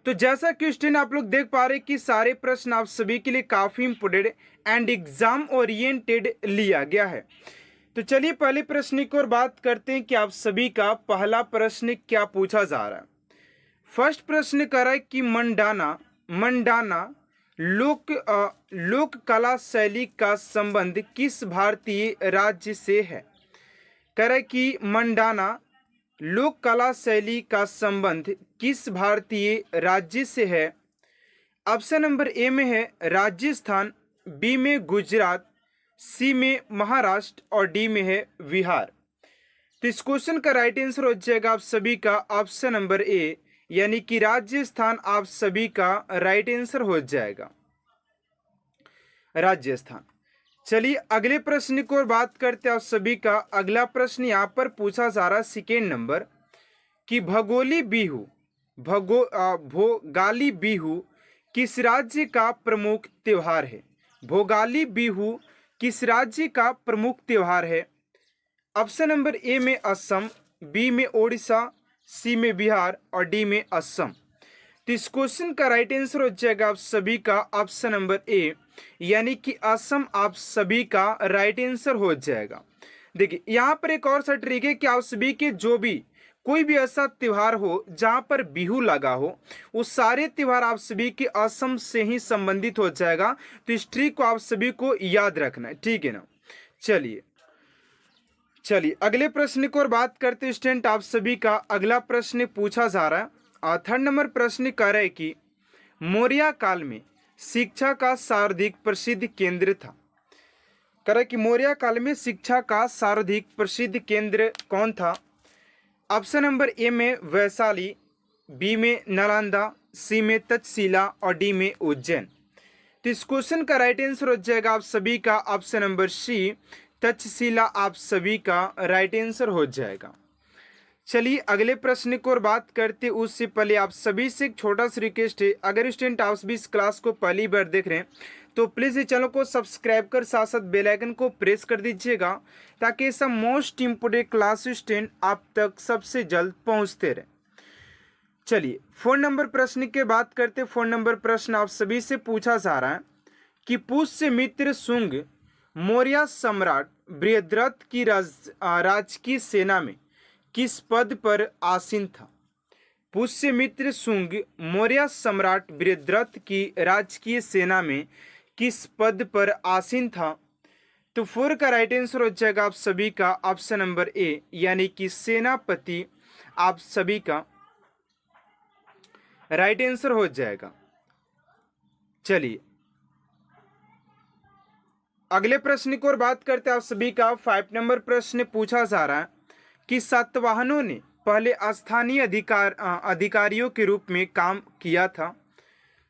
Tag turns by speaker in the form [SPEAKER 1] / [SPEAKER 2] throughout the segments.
[SPEAKER 1] तो जैसा कि स्टूडेंट आप लोग देख पा रहे हैं कि सारे प्रश्न आप सभी के लिए काफी इंपोर्टेंट एंड एग्जाम ओरिएंटेड लिया गया है। तो चलिए पहले प्रश्न की ओर बात करते हैं कि आप सभी का पहला प्रश्न क्या पूछा जा रहा है। फर्स्ट प्रश्न कर रहा है कि मंडाना मंडाना लोक कला शैली का संबंध किस भारतीय राज्य से है। कह रहा है कि मंडाना लोक कला शैली का संबंध किस भारतीय राज्य से है। ऑप्शन नंबर ए में है राजस्थान, बी में गुजरात, सी में महाराष्ट्र और डी में है बिहार। तो इस क्वेश्चन का राइट आंसर हो जाएगा आप सभी का ऑप्शन नंबर ए, यानी कि राजस्थान आप सभी का राइट आंसर हो जाएगा, राजस्थान। चलिए अगले प्रश्न की ओर बात करते हैं आप सभी का। अगला प्रश्न यहाँ पर पूछा जा रहा है सेकेंड नंबर कि भोगाली बिहू किस राज्य का प्रमुख त्योहार है। भोगाली बिहू किस राज्य का प्रमुख त्योहार है। ऑप्शन नंबर ए में असम, बी में ओडिशा, सी में बिहार और डी में असम। तो इस क्वेश्चन का राइट आंसर हो जाएगा आप सभी का ऑप्शन नंबर ए, यानी कि असम आप सभी का राइट आंसर हो जाएगा। देखिए यहाँ पर एक और सा ट्रिक है कि आप सभी के जो भी कोई भी ऐसा त्योहार हो जहां पर बिहू लगा हो, वो सारे त्योहार आप सभी के असम से ही संबंधित हो जाएगा। तो इस ट्रिक को आप सभी को याद रखना है, ठीक है ना। चलिए अगले प्रश्न की ओर बात करते हैं स्टूडेंट। आप सभी का अगला प्रश्न पूछा जा रहा है। थर्ड नंबर प्रश्न कह रहा है कि मौर्य काल में शिक्षा का सर्वाधिक प्रसिद्ध केंद्र था। कह रहा है कि मौर्य काल में शिक्षा का सर्वाधिक प्रसिद्ध केंद्र कौन था। ऑप्शन नंबर ए में वैशाली, बी में नालंदा, सी में तक्षशिला और डी में उज्जैन। तो इस क्वेश्चन का राइट आंसर हो जाएगा आप सभी का ऑप्शन नंबर सी, तक्षशिला आप सभी का राइट आंसर हो जाएगा। चलिए अगले प्रश्न की ओर बात करते उससे पहले आप सभी से एक छोटा सा रिक्वेस्ट है, अगर स्टूडेंट आप भी इस क्लास को पहली बार देख रहे हैं तो प्लीज़ इस चैनल को सब्सक्राइब कर साथ साथ बेल आइकन को प्रेस कर दीजिएगा, ताकि ऐसा मोस्ट इम्पोर्टेंट क्लास स्टूडेंट आप तक सबसे जल्द पहुंचते रहे। चलिए फोन नंबर प्रश्न की बात करते। फोन नंबर प्रश्न आप सभी से पूछा जा रहा है कि पुष्यमित्र शुंग मौर्य सम्राट बृहद्रथ की राजकीय सेना में किस पद पर आसीन था। पुष्यमित्र शुंग मौर्य सम्राट बृहद्रथ की राजकीय सेना में किस पद पर आसीन था। तो फोर का राइट आंसर हो जाएगा आप सभी का ऑप्शन नंबर ए, यानी कि सेनापति आप सभी का राइट आंसर हो जाएगा। चलिए अगले प्रश्न की ओर बात करते हैं आप सभी का। 5 नंबर प्रश्न पूछा जा रहा है कि सातवाहनों ने पहले स्थानीय अधिकारियों के रूप में काम किया था।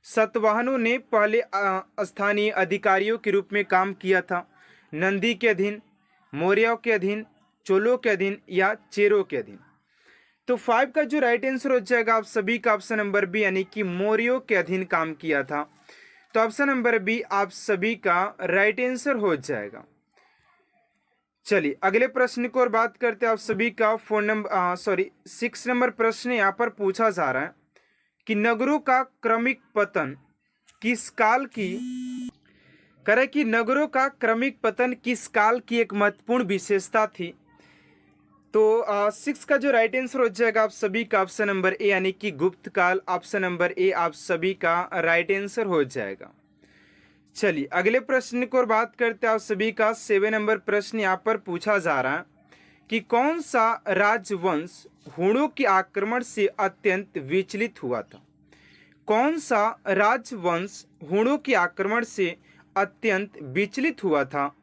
[SPEAKER 1] सातवाहनों ने पहले स्थानीय अधिकारियों के रूप में काम किया था। नंदी के अधीन, मौर्यों के अधीन, चोलों के अधीन या चेरों के अधीन। तो 5 का जो राइट आंसर हो जाएगा आप सभी का ऑप्शन नंबर बी, यानी कि मौर्यों के अधीन काम किया था। तो ऑप्शन नंबर बी आप सभी का राइट आंसर हो जाएगा। चलिए अगले प्रश्न की ओर बात करते हैं आप सभी का। 6 नंबर प्रश्न यहाँ पर पूछा जा रहा है कि नगरों का क्रमिक पतन किस काल की करे कि नगरों का क्रमिक पतन किस काल की एक महत्वपूर्ण विशेषता थी। तो 6 का जो राइट आंसर हो जाएगा आप सभी का ऑप्शन नंबर ए, यानी कि गुप्त काल। ऑप्शन नंबर ए आप सभी का राइट आंसर हो जाएगा। चलिए अगले प्रश्न की ओर बात करते हैं आप सभी का। 7 नंबर प्रश्न यहाँ पर पूछा जा रहा है कि कौन सा राजवंश हूणों के आक्रमण से अत्यंत विचलित हुआ था। कौन सा राजवंश हूणों के आक्रमण से अत्यंत विचलित हुआ था।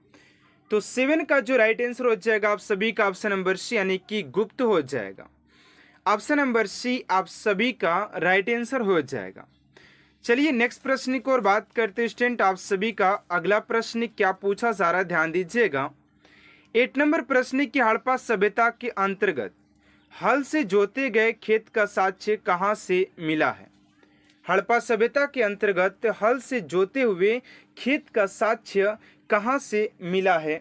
[SPEAKER 1] तो 7 का जो राइट आंसर हो जाएगा आप सभी का ऑप्शन नंबर सी, यानी कि गुप्त हो जाएगा। ऑप्शन नंबर सी आप सभी का राइट आंसर हो जाएगा। चलिए नेक्स्ट प्रश्न की ओर बात करते हैं स्टूडेंट। आप सभी का अगला प्रश्न क्या पूछा जा रहा है, ध्यान दीजिएगा। 8 नंबर प्रश्न की हड़प्पा सभ्यता के अंतर्गत हल से जोते गए खेत का साक्ष्य कहाँ से मिला है। हड़प्पा सभ्यता के अंतर्गत हल से जोते हुए खेत का साक्ष्य कहाँ से मिला है।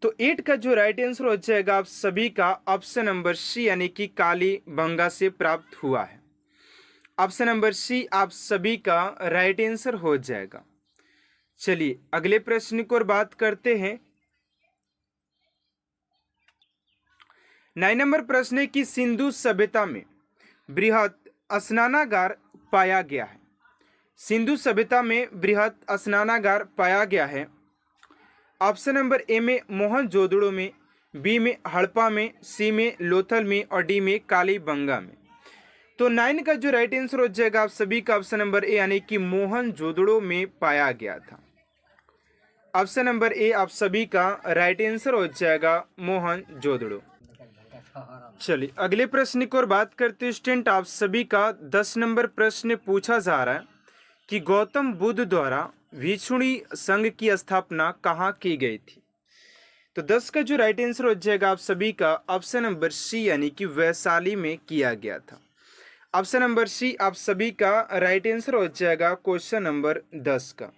[SPEAKER 1] तो 8 का जो राइट आंसर हो जाएगा आप सभी का ऑप्शन नंबर सी, यानी कि कालीबंगा से प्राप्त हुआ है। ऑप्शन नंबर सी आप सभी का राइट आंसर हो जाएगा। चलिए अगले प्रश्न की ओर बात करते हैं। 9 नंबर प्रश्न है कि सिंधु सभ्यता में बृहत स्नानागार पाया गया है। सिंधु सभ्यता में बृहत स्नानागार पाया गया है। ऑप्शन नंबर ए में मोहनजोदड़ो में, बी में हड़प्पा में, सी में लोथल में और डी में कालीबंगा में। तो 9 का जो राइट आंसर हो जाएगा आप सभी का ऑप्शन नंबर ए यानी कि मोहनजोदड़ो में पाया गया था। ऑप्शन नंबर ए आप सभी का राइट आंसर हो जाएगा मोहनजोदड़ो। चलिए अगले प्रश्न की ओर बात करते हैं स्टूडेंट। आप सभी का 10 नंबर प्रश्न पूछा जा रहा है कि गौतम बुद्ध द्वारा भिक्षुणी संघ की स्थापना कहाँ की गई थी। तो 10 का जो राइट आंसर हो जाएगा आप सभी का ऑप्शन नंबर सी यानी कि वैशाली में किया गया था। ऑप्शन नंबर सी आप सभी का राइट आंसर हो जाएगा क्वेश्चन नंबर 10 का।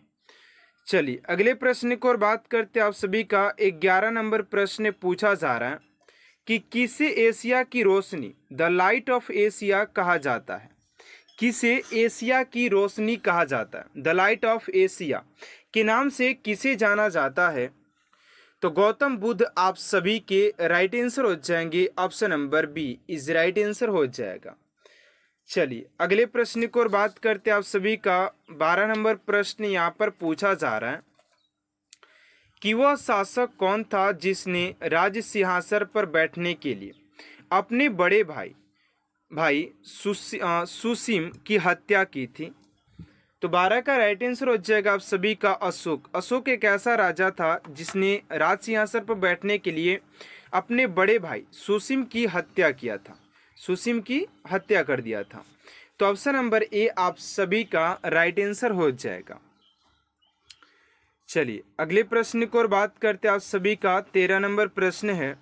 [SPEAKER 1] चलिए अगले प्रश्न की ओर बात करते हैं। आप सभी का 11 नंबर प्रश्न पूछा जा रहा है कि किसे एशिया की रोशनी द लाइट ऑफ एशिया कहा जाता है। किसे एशिया की रोशनी कहा जाता है, द लाइट ऑफ एशिया के नाम से किसे जाना जाता है। तो गौतम बुद्ध आप सभी के राइट आंसर हो जाएंगे। Option number B is right answer हो जाएगा। चलिए अगले प्रश्न की ओर बात करते हैं। आप सभी का 12 नंबर प्रश्न यहाँ पर पूछा जा रहा है कि वह शासक कौन था जिसने राज सिंहासन पर बैठने के लिए अपने बड़े भाई सुसीम की हत्या की थी। तो 12 का राइट आंसर हो जाएगा आप सभी का अशोक। अशोक एक ऐसा राजा था जिसने राज सिंहासन पर बैठने के लिए अपने बड़े भाई सुसीम की हत्या किया था, सुसीम की हत्या कर दिया था। तो ऑप्शन नंबर ए आप सभी का राइट आंसर हो जाएगा। चलिए अगले प्रश्न की ओर बात करते हैं। आप सभी का 13 नंबर प्रश्न है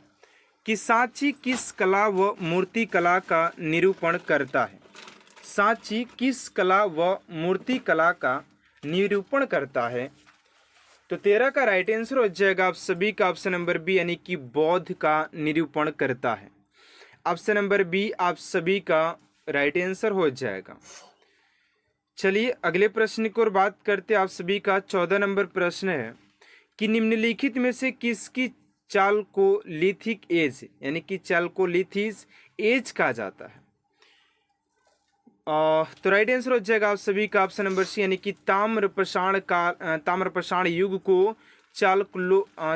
[SPEAKER 1] कि सांची किस कला व मूर्ति कला का निरूपण करता है। सांची किस कला व मूर्ति कला का निरूपण करता है। तो 13 का राइट आंसर हो जाएगा आप सभी का ऑप्शन नंबर बी यानी कि बौद्ध का निरूपण करता है। ऑप्शन नंबर बी आप सभी का राइट आंसर हो जाएगा। चलिए अगले प्रश्न की ओर बात करते हैं। आप सभी का 14 नंबर प्रश्न है कि निम्नलिखित में से किसकी चालकोलिथिक एज यानी कि चालकोलिथिक एज कहा जाता है। तो राइट आंसर हो जाएगा आप सभी का ऑप्शन नंबर सी यानी कि ताम्रपाषाण युग को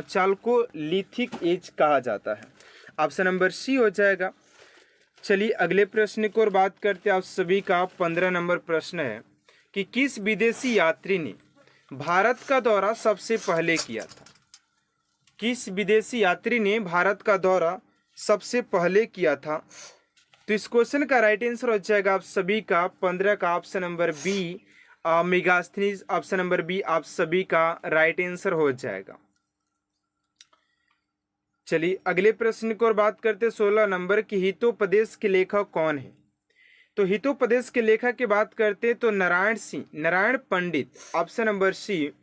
[SPEAKER 1] चालकोलिथिक एज कहा जाता है। ऑप्शन नंबर सी हो जाएगा। चलिए अगले प्रश्न की ओर बात करते हैं। आप सभी का 15 नंबर प्रश्न है कि किस विदेशी यात्री ने भारत का दौरा सबसे पहले किया था। किस विदेशी यात्री ने भारत का दौरा सबसे पहले किया था। तो इस क्वेश्चन का राइट आंसर हो जाएगा आप सभी का 15 का option number B Megasthenes. Option number B आप सभी का राइट आंसर हो जाएगा। चलिए अगले प्रश्न की ओर बात करते हैं। 16 नंबर की हितोपदेश के लेखक कौन है। तो हितोपदेश के लेखक की बात करते तो नारायण पंडित। ऑप्शन नंबर सी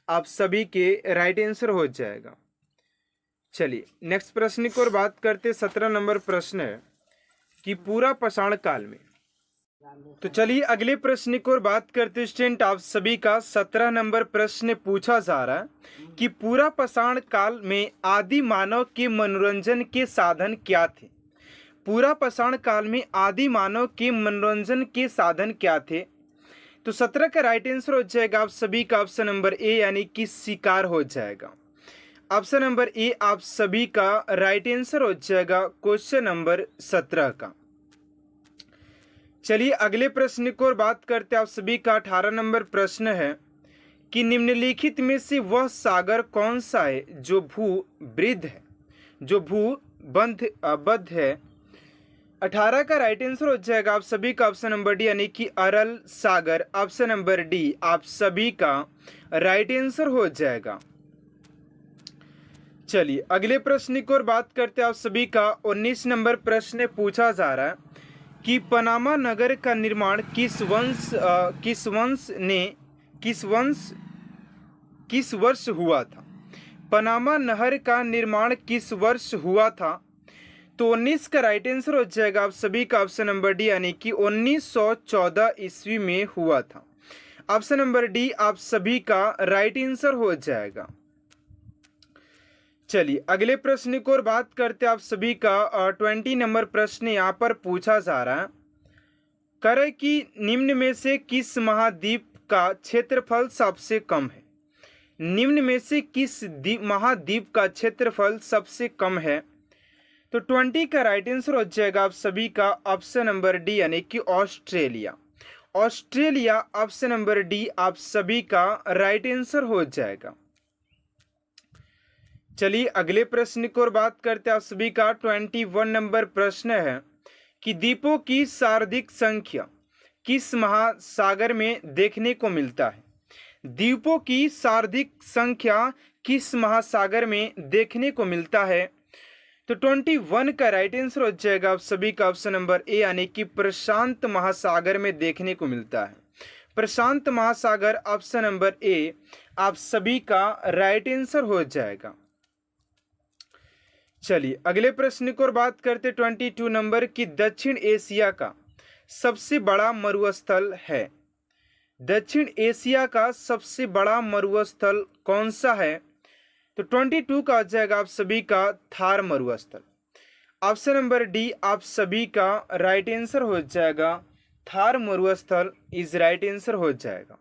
[SPEAKER 1] आप सभी के राइट आंसर हो जाएगा। चलिए नेक्स्ट प्रश्न की ओर बात करते 17 नंबर प्रश्न है कि पूरा पाषाण काल में। तो चलिए अगले प्रश्न की ओर बात करते स्टूडेंट। आप सभी का 17 नंबर प्रश्न पूछा जा रहा है कि पूरा पाषाण काल में आदि मानव के मनोरंजन के साधन क्या थे। पूरा पाषाण काल में आदि मानव के मनोरंजन के साधन क्या थे। तो 17 का राइट आंसर हो जाएगा आप सभी का ऑप्शन नंबर ए यानी कि शिकार हो जाएगा। ऑप्शन नंबर ए आप सभी का राइट आंसर हो जाएगा क्वेश्चन नंबर 17 का। चलिए अगले प्रश्न की ओर बात करते हैं। आप सभी का 18 नंबर प्रश्न है कि निम्नलिखित में से वह सागर कौन सा है जो भूबद्ध है, जो भूबद्ध है। 18 का राइट आंसर हो जाएगा आप सभी का ऑप्शन नंबर डी यानी कि अरल सागर। ऑप्शन नंबर डी आप सभी का राइट आंसर हो जाएगा। चलिए अगले प्रश्न की ओर बात करते हैं। आप सभी का 19 नंबर प्रश्न पूछा जा रहा है कि पनामा नगर का निर्माण किस वर्ष हुआ था। पनामा नहर का निर्माण किस वर्ष हुआ था। तो 19 का राइट आंसर हो जाएगा आप सभी का ऑप्शन नंबर डी, यानी कि 1914 ईस्वी में हुआ था। ऑप्शन नंबर डी आप सभी का राइट आंसर हो जाएगा। चलिए अगले प्रश्न की ओर बात करते हैं। आप सभी का 20 नंबर प्रश्न यहाँ पर पूछा जा रहा है, करे कि निम्न में से किस महाद्वीप का क्षेत्रफल सबसे कम है। निम्न में से किस महाद्वीप का क्षेत्रफल सबसे कम है। तो 20 का राइट आंसर हो जाएगा आप सभी का ऑप्शन नंबर डी, यानी कि Australia. Australia option number D आप सभी का राइट आंसर हो जाएगा। चलिए अगले प्रश्न की ओर बात करते हैं। आप सभी का 21 नंबर प्रश्न है कि द्वीपों की सर्वाधिक संख्या किस महासागर में देखने को मिलता है। द्वीपों की सर्वाधिक संख्या किस महासागर में देखने को मिलता है। तो 21 का राइट आंसर हो जाएगा आप सभी का ऑप्शन नंबर ए, यानी कि प्रशांत महासागर में देखने को मिलता है। प्रशांत महासागर ऑप्शन नंबर ए आप सभी का राइट आंसर हो जाएगा। चलिए अगले प्रश्न की ओर बात करते 22 नंबर की दक्षिण एशिया का सबसे बड़ा मरुस्थल है। दक्षिण एशिया का सबसे बड़ा मरुस्थल कौन सा है। तो 22 का आ जाएगा आप सभी का थार मरुस्थल। ऑप्शन नंबर डी आप सभी का राइट आंसर हो जाएगा। थार मरुस्थल इज राइट आंसर हो जाएगा।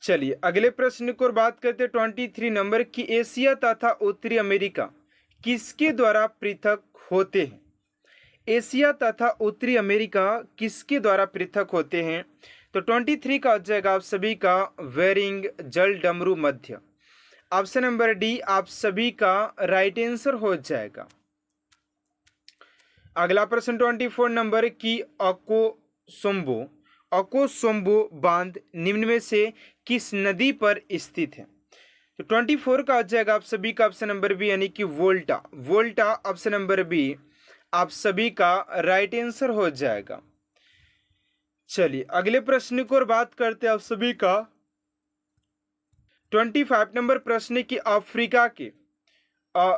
[SPEAKER 1] चलिए अगले प्रश्न की ओर बात करते 23 नंबर की एशिया तथा उत्तरी अमेरिका किसके द्वारा पृथक होते हैं। एशिया तथा उत्तरी अमेरिका किसके द्वारा पृथक होते हैं। तो 23 का आ जाएगा आप सभी का वेरिंग जल डमरू मध्य। ऑप्शन नंबर डी आप सभी का राइट आंसर हो जाएगा। अगला प्रश्न 24 नंबर की अकोसोम्बो बांध निम्न में से किस नदी पर स्थित है। तो 24 का आ जाएगा आप सभी का ऑप्शन नंबर बी, यानी कि वोल्टा। वोल्टा ऑप्शन नंबर बी आप सभी का राइट आंसर हो जाएगा। चलिए अगले प्रश्न की ओर बात करते हैं। आप सभी का 25 नंबर प्रश्न की अफ्रीका के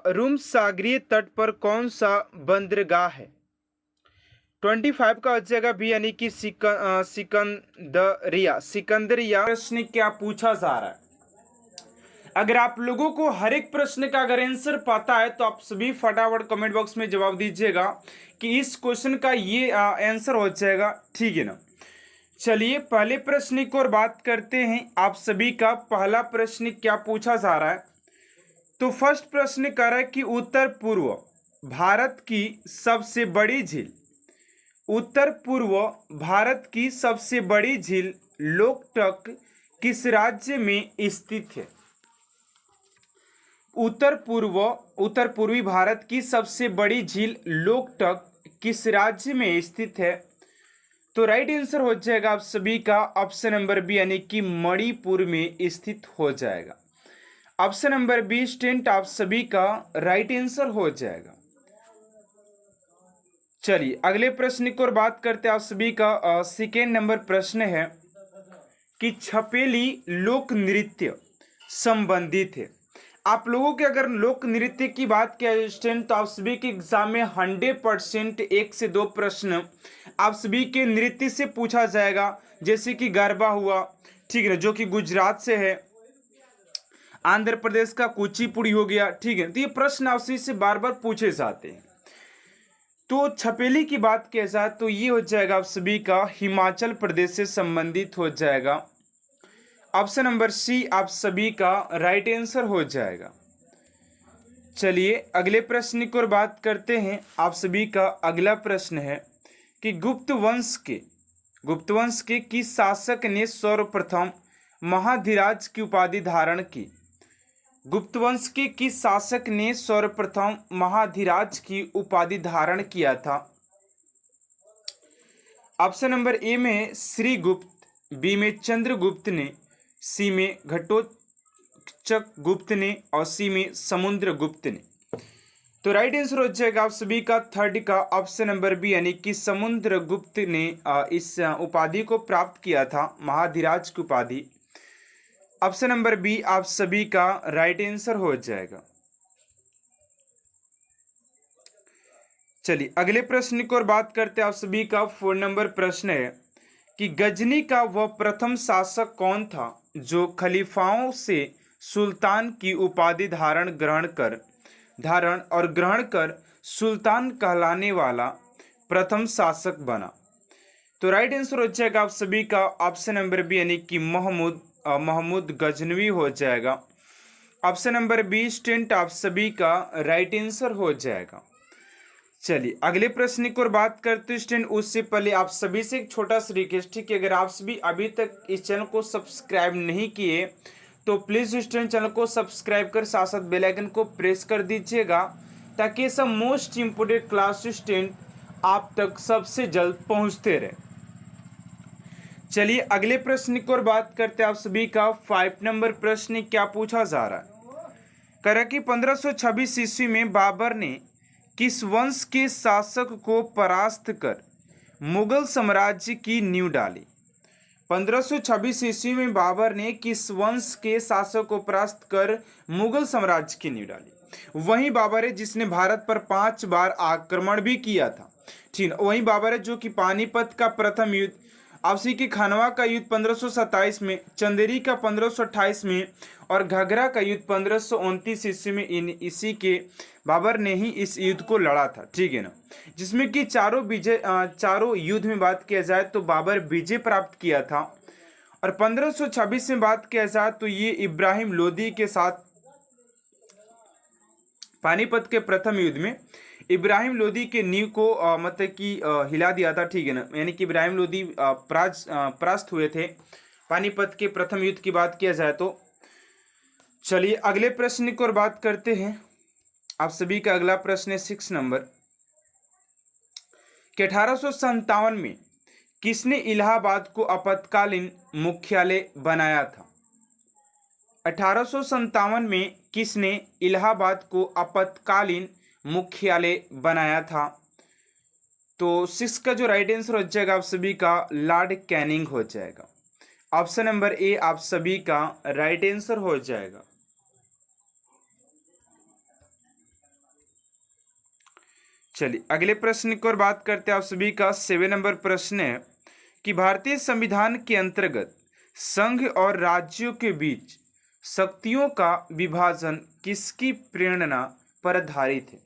[SPEAKER 1] रूम सागरीय तट पर कौन सा बंदरगाह है। 25 का आ जाएगा बी, यानी कि सिकंदरिया। प्रश्न क्या पूछा जा रहा है। अगर आप लोगों को हर एक प्रश्न का अगर आंसर पता है तो आप सभी फटाफट कमेंट बॉक्स में जवाब दीजिएगा कि इस क्वेश्चन का ये आंसर हो जाएगा, ठीक है ना। चलिए पहले प्रश्न की ओर बात करते हैं। आप सभी का पहला प्रश्न क्या पूछा जा रहा है। तो फर्स्ट प्रश्न कह रहा है कि उत्तर पूर्व भारत की सबसे बड़ी झील। उत्तर पूर्व भारत की सबसे बड़ी झील लोकटक किस राज्य में स्थित है। उत्तर पूर्वी भारत की सबसे बड़ी झील लोकटक किस राज्य में स्थित है। तो राइट आंसर हो जाएगा आप सभी का ऑप्शन नंबर बी, यानी कि मणिपुर में स्थित हो जाएगा। ऑप्शन नंबर बी स्टूडेंट आप सभी का राइट आंसर हो जाएगा। चलिए अगले प्रश्न की ओर बात करते हैं। आप सभी का सेकेंड नंबर प्रश्न है कि छपेली लोक नृत्य संबंधित है। आप लोगों के अगर लोक नृत्य की बात किया स्टूडेंट तो आप सभी के एग्जाम में 100% 1 से 2 प्रश्न आप सभी के नृत्य से पूछा जाएगा, जैसे कि गरबा हुआ, ठीक है, जो कि गुजरात से है। आंध्र प्रदेश का कुचिपुड़ी हो गया, ठीक है। तो ये प्रश्न आप सभी से बार बार पूछे जाते हैं। तो छपेली की बात किया जाए तो ये हो जाएगा आप सभी का हिमाचल प्रदेश से संबंधित हो जाएगा। ऑप्शन नंबर सी आप सभी का राइट आंसर हो जाएगा। चलिए अगले प्रश्न की ओर बात करते हैं। आप सभी का अगला प्रश्न है कि गुप्त वंश के किस शासक ने सर्वप्रथम महाधिराज की उपाधि धारण की। गुप्त वंश के किस शासक ने सर्वप्रथम महाधिराज की उपाधि धारण किया था। ऑप्शन नंबर ए में श्रीगुप्त, बी में चंद्रगुप्त ने, सी में घटोत्कच गुप्त ने और सी में समुद्रगुप्त ने। तो राइट आंसर हो जाएगा आप सभी का थर्ड का ऑप्शन नंबर बी, यानी कि समुद्रगुप्त ने इस उपाधि को प्राप्त किया था, महाधिराज की उपाधि। ऑप्शन नंबर बी आप सभी का राइट आंसर हो जाएगा। चलिए अगले प्रश्न की ओर बात करते हैं। आप सभी का 4 नंबर प्रश्न है कि गजनी का वह प्रथम शासक कौन था जो खलीफाओं से सुल्तान की उपाधि धारण और ग्रहण कर सुल्तान कहलाने वाला प्रथम शासक बना। तो राइट आंसर हो जाएगा आप सभी का ऑप्शन नंबर बी यानी कि महमूद गजनवी हो जाएगा। ऑप्शन नंबर बी स्टूडेंट आप सभी का राइट आंसर हो जाएगा। चलिए अगले प्रश्न की ओर बात करते हैं स्टूडेंट। उससे पहले आप सभी से एक छोटा सा रिक्वेस्ट है कि अगर आप सभी अभी तक इस चैनल को सब्सक्राइब नहीं किए तो प्लीज़ स्टूडेंट चैनल को सब्सक्राइब कर साथ साथ बेल आइकन को प्रेस कर दीजिएगा ताकि ये सब मोस्ट इम्पोर्टेंट क्लास स्टूडेंट आप तक सबसे जल्द पहुंचते रहे। चलिए अगले प्रश्न की ओर बात करते हैं। आप सभी का 5 नंबर प्रश्न क्या पूछा जा रहा है। कह रहा कि 1526 ईस्वी में बाबर ने किस वंश के शासक को परास्त कर मुगल साम्राज्य की नींव डाली। 1526 ईस्वी में बाबर ने किस वंश के शासक को परास्त कर मुगल साम्राज्य की नींव डाली। वही बाबर है जिसने भारत पर 5 बार आक्रमण भी किया था। ठीक है, वही बाबर है जो कि पानीपत का प्रथम युद्ध, आपसी की खानवा का युद्ध 1527 में, चंदेरी का 1528 में और घाघरा का युद्ध 1529 ईस्वी में इसी के बाबर ने ही इस युद्ध को लड़ा था। ठीक है ना, जिसमें कि चारों युद्ध में बात किया जाए तो बाबर विजय प्राप्त किया था। और 1526 में बात किया जाए तो ये इब्राहिम लोदी के साथ पानीपत के प्रथम युद्ध में इब्राहिम लोदी के नींव को मतलब कि हिला दिया था। ठीक है ना, यानी कि इब्राहिम लोदी परास्त हुए थे पानीपत के प्रथम युद्ध की बात किया जाए तो। चलिए अगले प्रश्न की ओर बात करते हैं। आप सभी का अगला प्रश्न है 6 नंबर कि 1857 में किसने इलाहाबाद को आपातकालीन मुख्यालय बनाया था। 1857 में किसने इलाहाबाद को आपातकालीन मुख्यालय बनाया था। तो 6 का जो राइट आंसर हो जाएगा आप सभी का लॉर्ड कैनिंग हो जाएगा। ऑप्शन नंबर ए आप सभी का राइट आंसर हो जाएगा। चलिए अगले प्रश्न की ओर बात करते हैं। आप सभी का 7 नंबर प्रश्न है कि भारतीय संविधान के अंतर्गत संघ और राज्यों के बीच शक्तियों का विभाजन किसकी प्रेरणा पर आधारित है।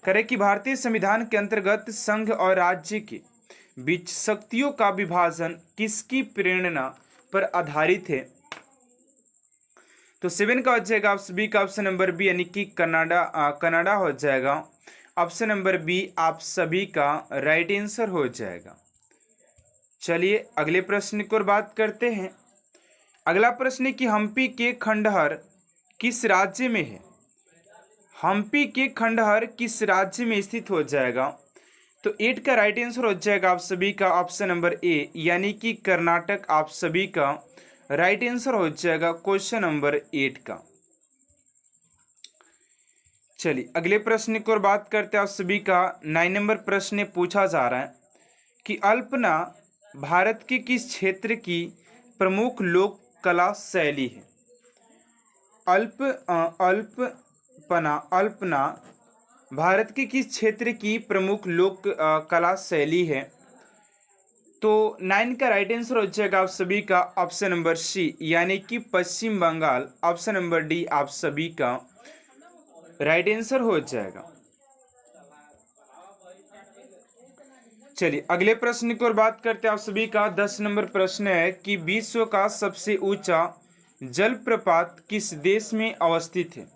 [SPEAKER 1] करें कि भारतीय संविधान के अंतर्गत संघ और राज्य के बीच शक्तियों का विभाजन किसकी प्रेरणा पर आधारित है। तो 7 का हो जाएगा आप सभी का ऑप्शन नंबर बी यानी कि कनाडा हो जाएगा। ऑप्शन नंबर बी आप सभी का राइट आंसर हो जाएगा। चलिए अगले प्रश्न की ओर बात करते हैं। अगला प्रश्न है कि हम्पी के खंडहर किस राज्य में है। हम्पी के खंडहर किस राज्य में स्थित हो जाएगा। तो 8 का राइट आंसर हो जाएगा आप सभी का ऑप्शन नंबर ए यानी कि कर्नाटक आप सभी का राइट आंसर हो जाएगा क्वेश्चन नंबर 8 का। चलिए अगले प्रश्न की ओर बात करते हैं। आप सभी का 9 नंबर प्रश्न पूछा जा रहा है कि अल्पना भारत के किस क्षेत्र की प्रमुख लोक कला शैली है। अल्पना भारत के किस क्षेत्र की प्रमुख लोक कला शैली है। तो 9 का राइट आंसर हो जाएगा आप सभी का ऑप्शन नंबर सी यानी कि पश्चिम बंगाल। ऑप्शन नंबर डी आप सभी का राइट आंसर हो जाएगा। चलिए अगले प्रश्न की ओर बात करते हैं। आप सभी का 10 नंबर प्रश्न है कि विश्व का सबसे ऊंचा जलप्रपात किस देश में अवस्थित है।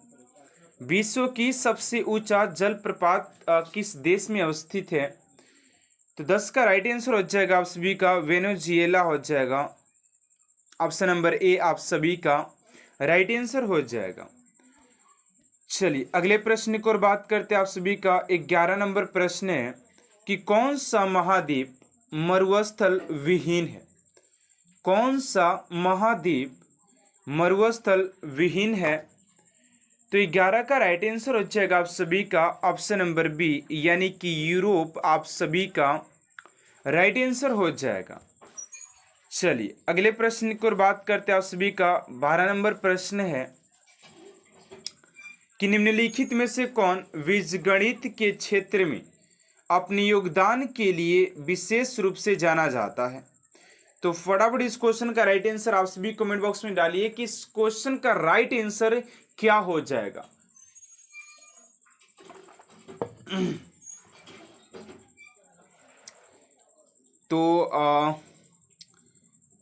[SPEAKER 1] विश्व की सबसे ऊंचा जलप्रपात किस देश में अवस्थित है। तो 10 का राइट आंसर हो जाएगा आप सभी का वेनेजुएला हो जाएगा। ऑप्शन नंबर ए आप सभी का राइट आंसर हो जाएगा। चलिए अगले प्रश्न की ओर बात करते हैं। आप सभी का 11 नंबर प्रश्न है कि कौन सा महाद्वीप मरुस्थल विहीन है। कौन सा महाद्वीप मरुस्थल विहीन है। तो 11 का राइट आंसर हो जाएगा आप सभी का ऑप्शन नंबर बी यानी कि यूरोप आप सभी का राइट आंसर हो जाएगा। चलिए अगले प्रश्न की ओर बात करते हैं। आप सभी का 12 नंबर प्रश्न है कि निम्नलिखित में से कौन बीजगणित के क्षेत्र में अपने योगदान के लिए विशेष रूप से जाना जाता है? तो फटाफट इस क्वेश्चन का राइट आंसर आप सभी कमेंट बॉक्स में डालिए कि इस क्वेश्चन का राइट आंसर क्या हो जाएगा। तो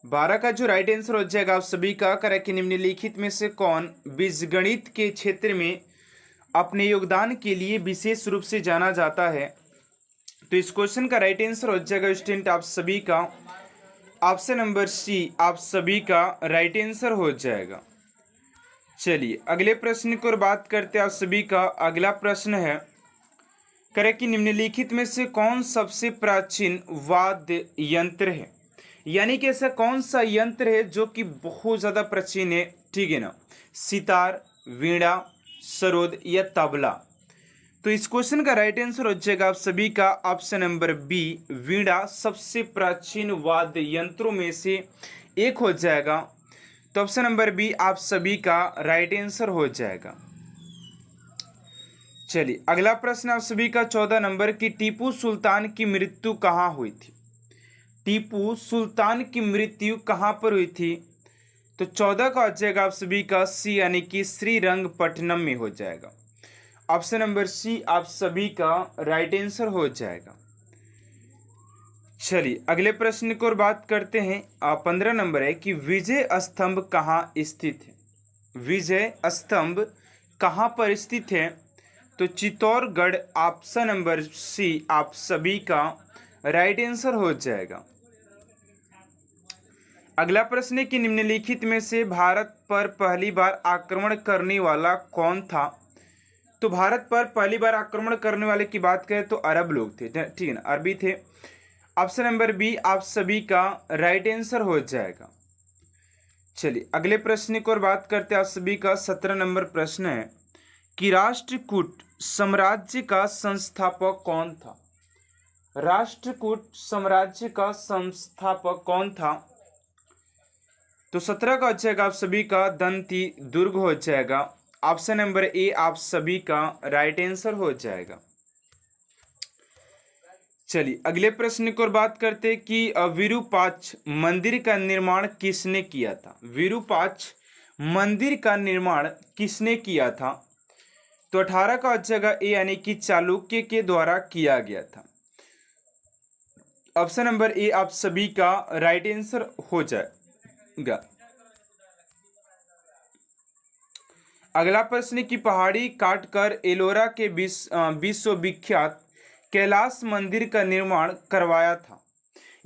[SPEAKER 1] 12 का जो राइट आंसर हो जाएगा आप सभी का करेक्ट कि निम्नलिखित में से कौन बीजगणित के क्षेत्र में अपने योगदान के लिए विशेष रूप से जाना जाता है? तो इस क्वेश्चन का राइट आंसर हो जाएगा स्टूडेंट आप सभी का ऑप्शन नंबर सी आप सभी का राइट आंसर हो जाएगा। चलिए अगले प्रश्न की ओर बात करते हैं। आप सभी का अगला प्रश्न है करेक्ट कि निम्नलिखित में से कौन सबसे प्राचीन वाद्य यंत्र है? यानी कि ऐसा कौन सा यंत्र है जो कि बहुत ज्यादा प्राचीन है, ठीक है ना? सितार, वीणा, सरोद या तबला? तो इस क्वेश्चन का राइट आंसर हो जाएगा आप सभी का ऑप्शन नंबर बी वीणा सबसे प्राचीन वाद्य यंत्रों में से एक हो जाएगा। तो ऑप्शन नंबर बी आप सभी का राइट आंसर हो जाएगा। चलिए अगला प्रश्न आप सभी का 14 नंबर की टीपू सुल्तान की मृत्यु कहाँ हुई थी? टीपू सुल्तान की मृत्यु कहाँ पर हुई थी? तो 14 का हो जाएगा आप सभी का सी यानी कि श्रीरंगपट्टनम में हो जाएगा। ऑप्शन नंबर सी आप सभी का राइट आंसर हो जाएगा। चलिए अगले प्रश्न की ओर बात करते हैं। 15 नंबर है कि विजय स्तंभ कहाँ स्थित है? विजय स्तंभ कहाँ पर स्थित है? तो चित्तौड़गढ़ ऑप्शन नंबर सी आप सभी का राइट आंसर हो जाएगा। अगला प्रश्न है कि निम्नलिखित में से भारत पर पहली बार आक्रमण करने वाला कौन था? तो भारत पर पहली बार आक्रमण करने वाले की बात करें तो अरब लोग थे, ठीक है ना, अरबी थे। ऑप्शन नंबर बी आप सभी का राइट आंसर हो जाएगा। चलिए अगले प्रश्न की ओर बात करते हैं। आप सभी का 17 नंबर प्रश्न है कि राष्ट्रकूट साम्राज्य का संस्थापक कौन था? राष्ट्रकूट साम्राज्य का संस्थापक कौन था? तो 17 का हो जाएगा आप सभी का दंती दुर्ग हो जाएगा। ऑप्शन नंबर ए आप सभी का राइट आंसर हो जाएगा। चलिए अगले प्रश्न की ओर बात करते हैं कि विरूपाक्ष मंदिर का निर्माण किसने किया था? विरूपाक्ष मंदिर का निर्माण किसने किया था? तो 18 का हो जाएगा ए यानी कि चालुक्य के द्वारा किया गया था। ऑप्शन नंबर ए आप सभी का राइट आंसर हो जाएगा। अगला प्रश्न की पहाड़ी काटकर एलोरा के विश्वविख्यात कैलाश मंदिर का निर्माण करवाया था,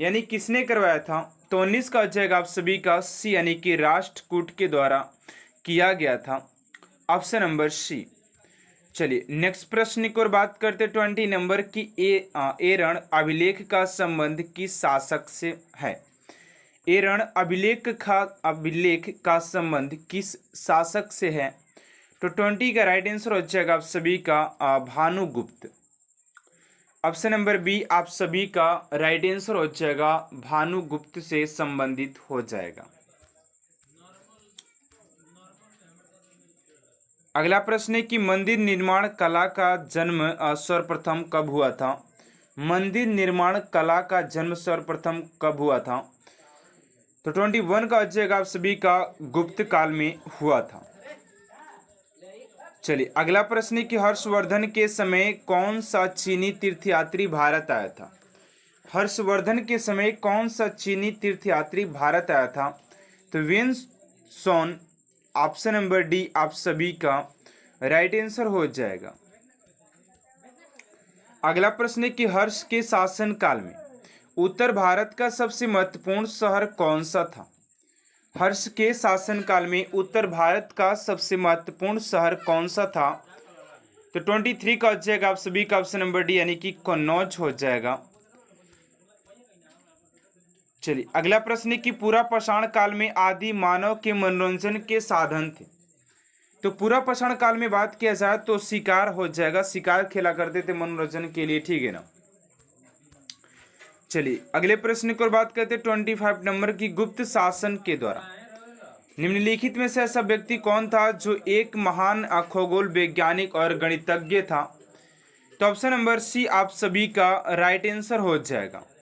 [SPEAKER 1] यानी किसने करवाया था? तो 19 का हो जाएगा आप सभी का सी यानी कि राष्ट्रकूट के द्वारा किया गया था। Option number C. चलिए नेक्स्ट प्रश्न की ओर बात करते 20 नंबर की एरण अभिलेख का संबंध किस शासक से है? एरण अभिलेख का संबंध किस शासक से है? तो 20 का राइट आंसर हो जाएगा आप सभी का भानुगुप्त। ऑप्शन नंबर बी आप सभी का राइट आंसर हो जाएगा भानुगुप्त से संबंधित हो जाएगा। अगला प्रश्न है कि मंदिर निर्माण कला का जन्म सर्वप्रथम कब हुआ था? मंदिर निर्माण कला का जन्म सर्वप्रथम कब हुआ था? तो 21 का हो जाएगा आप सभी का गुप्त काल में हुआ था। चलिए अगला प्रश्न है कि हर्षवर्धन के समय कौन सा चीनी तीर्थयात्री भारत आया था? हर्षवर्धन के समय कौन सा चीनी तीर्थयात्री भारत आया था? तो वेन सोन ऑप्शन नंबर डी आप सभी का राइट आंसर हो जाएगा। अगला प्रश्न है कि हर्ष के शासन काल में उत्तर भारत का सबसे महत्वपूर्ण शहर कौन सा था? हर्ष के शासनकाल में उत्तर भारत का सबसे महत्वपूर्ण शहर कौन सा था? तो 23 का हो जाएगा आप सभी का ऑप्शन नंबर डी यानी कि कन्नौज हो जाएगा। चलिए अगला प्रश्न है कि पूरा पाषाण काल में आदि मानव के मनोरंजन के साधन थे। तो पूरा पाषाण काल में बात किया जाए तो शिकार हो जाएगा, शिकार खेला करते थे मनोरंजन के लिए, ठीक है ना। चलिए अगले प्रश्न की ओर बात करते 25 नंबर की गुप्त शासन के द्वारा निम्नलिखित में से ऐसा व्यक्ति कौन था जो एक महान खगोल वैज्ञानिक और गणितज्ञ था? तो ऑप्शन नंबर सी आप सभी का राइट आंसर हो जाएगा।